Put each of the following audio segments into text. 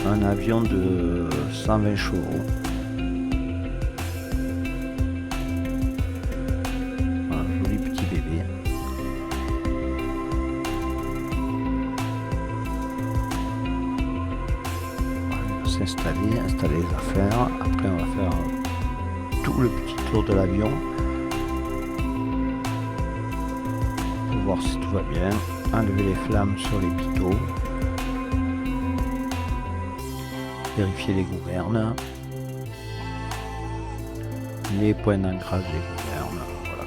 un avion de 120 chevaux. Un joli petit bébé. Il va s'installer, installer les affaires. Après on va faire tout le petit tour de l'avion pour voir si tout va bien. Enlever les flammes sur les pitot. Vérifier les gouvernes, les points d'ancrage des gouvernes, voilà.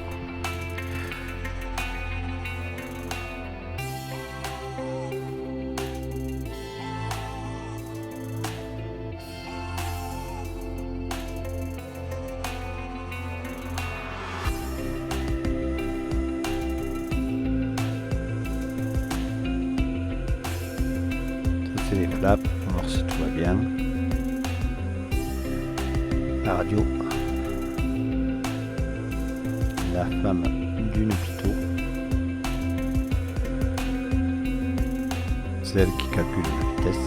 Ça c'est les flaps, on va voir si tout va bien. La radio, la flamme d'une pitot, celle qui calcule la vitesse,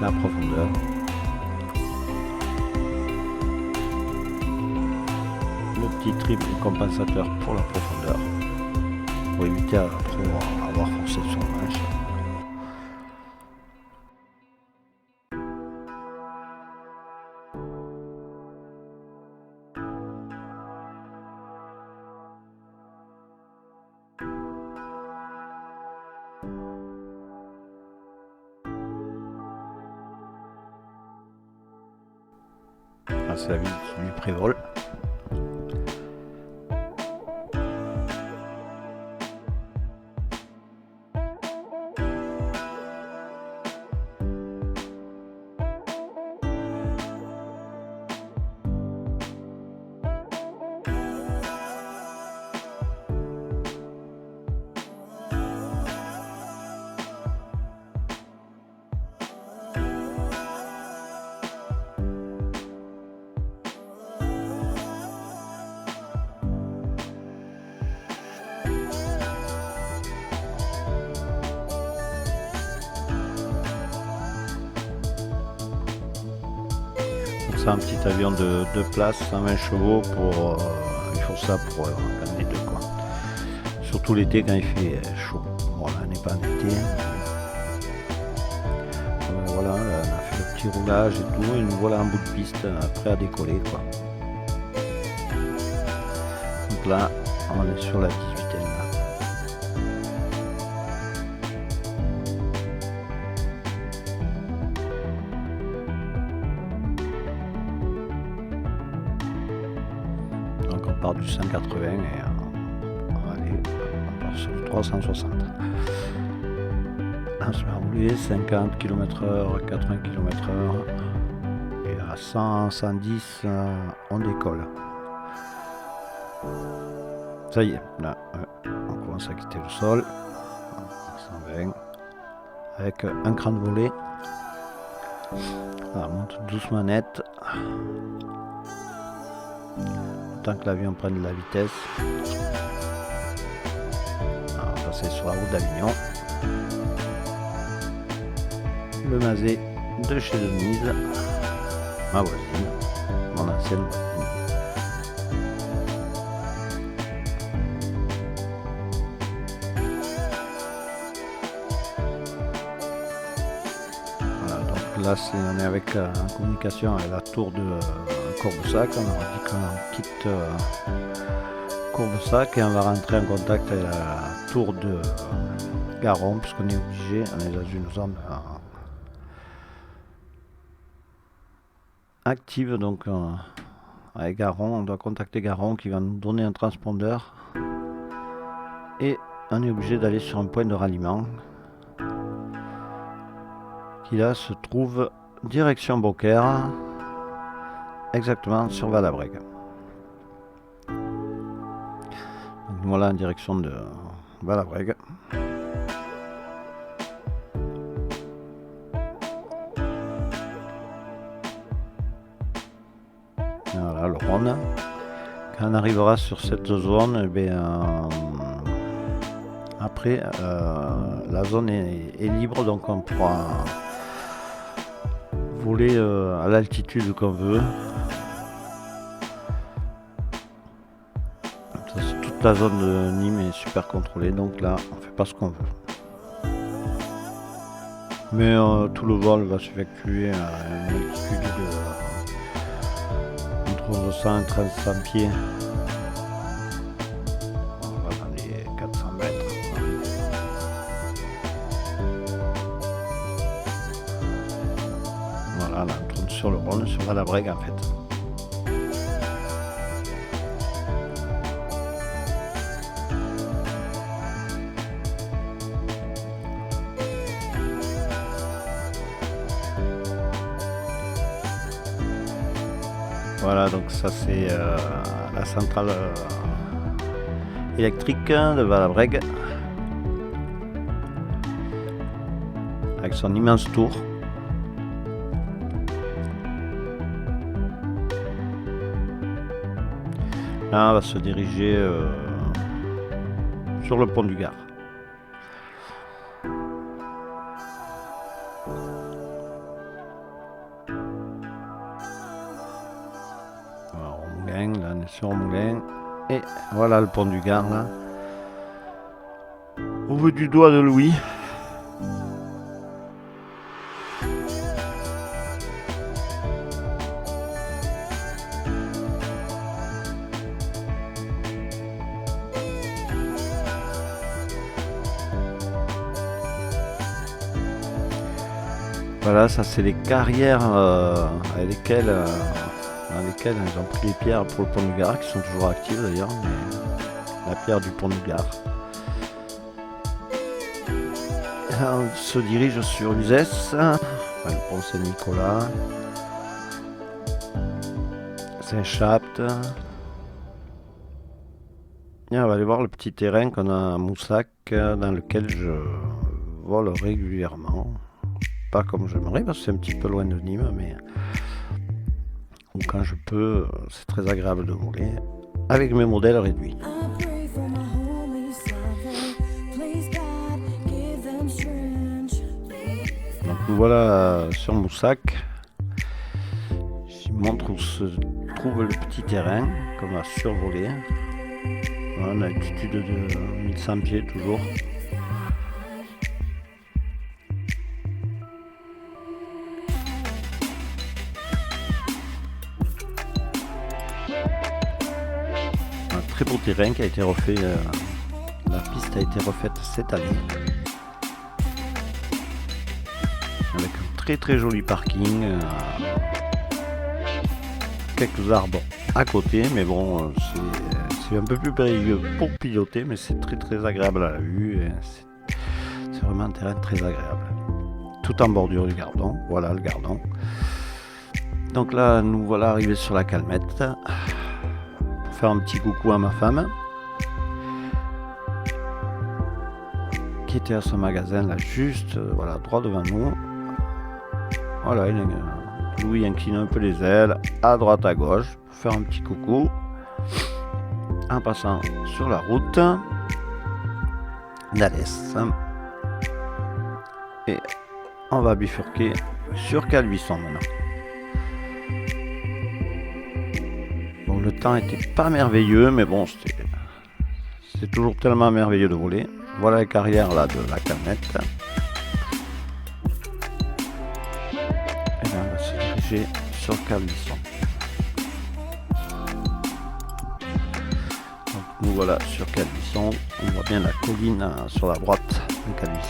la profondeur, le petit triple compensateur pour la profondeur, pour éviter à trop avoir forcé sur le manche. C'est la vis du prévol. C'est un petit avion de 2 places, 120 chevaux pour il faut ça pour gagner deux quoi. Surtout l'été quand il fait chaud. Bon là on n'est pas en été. Voilà, on a fait le petit roulage et tout, et nous voilà en bout de piste prêt à décoller quoi. Donc là on est sur la 18e là. Donc on part du 180 et on part sur le 360. On se met à rouler 50 km/h, 80 km/h et à 100, 110 on décolle. Ça y est, là on commence à quitter le sol. 120 avec un cran de volée. On monte doucement net. Tant que l'avion prenne de la vitesse. On va passer sur la route d'Avignon. Le Mazet de chez Denise, ma voisine, mon ancienne voisine. Voilà, donc là on est avec en communication avec la tour de Courbesac. On aura dit qu'on quitte Courbesac et on va rentrer en contact avec la tour de Garon, puisqu'on est obligé, on est dans une zone active, donc avec Garon, on doit contacter Garon qui va nous donner un transpondeur et on est obligé d'aller sur un point de ralliement qui là se trouve direction Beaucaire, exactement sur Valabrègue. Donc voilà en direction de Valabrègue. Voilà le Rhône. Quand on arrivera sur cette zone, eh bien, Après, la zone est libre, donc on pourra voler à l'altitude qu'on veut. Toute la zone de Nîmes est super contrôlée, donc là on fait pas ce qu'on veut. Mais tout le vol va s'effectuer à une altitude de entre 1100 et 1300 pieds. On va dans les 400 mètres. Voilà, là on tourne sur le Rhône, sur Valabrègue en fait. Voilà, donc ça c'est la centrale électrique de Valabrègue avec son immense tour. Là on va se diriger sur le pont du Gard. Là on est sur Moulin et voilà le pont du Gard là au bout du doigt de Louis. Voilà, ça c'est les carrières dans lesquelles ils ont pris les pierres pour le pont du Gard, qui sont toujours actives d'ailleurs, mais la pierre du pont du Gard. Là, on se dirige sur Uzès, le pont Saint-Nicolas, Saint-Chapt. Et on va aller voir le petit terrain qu'on a à Moussac, dans lequel je vole régulièrement. Pas comme j'aimerais, parce que c'est un petit peu loin de Nîmes, mais quand je peux, c'est très agréable de voler avec mes modèles réduits. Donc nous voilà sur Moussac. Je montre où se trouve le petit terrain qu'on va survoler. Voilà, on a une altitude de 1100 pieds toujours. Très beau terrain qui a été refait, la piste a été refaite cette année avec un très joli parking, quelques arbres à côté, mais bon c'est un peu plus périlleux pour piloter, mais c'est très agréable à la vue et c'est vraiment un terrain très agréable, tout en bordure du Gardon. Voilà le Gardon. Donc là nous voilà arrivés sur la Calmette. Faire un petit coucou à ma femme qui était à ce magasin là juste voilà droit devant nous. Voilà, Louis incline un peu les ailes à droite à gauche pour faire un petit coucou en passant sur la route d'Alès, et on va bifurquer sur Calvisson maintenant. Le temps était pas merveilleux, mais bon, c'est toujours tellement merveilleux de voler. Voilà les carrières là de la Calmette. Et là, on va se diriger sur Calvisson. Donc nous voilà sur Calvisson. On voit bien la colline sur la droite de Calvisson.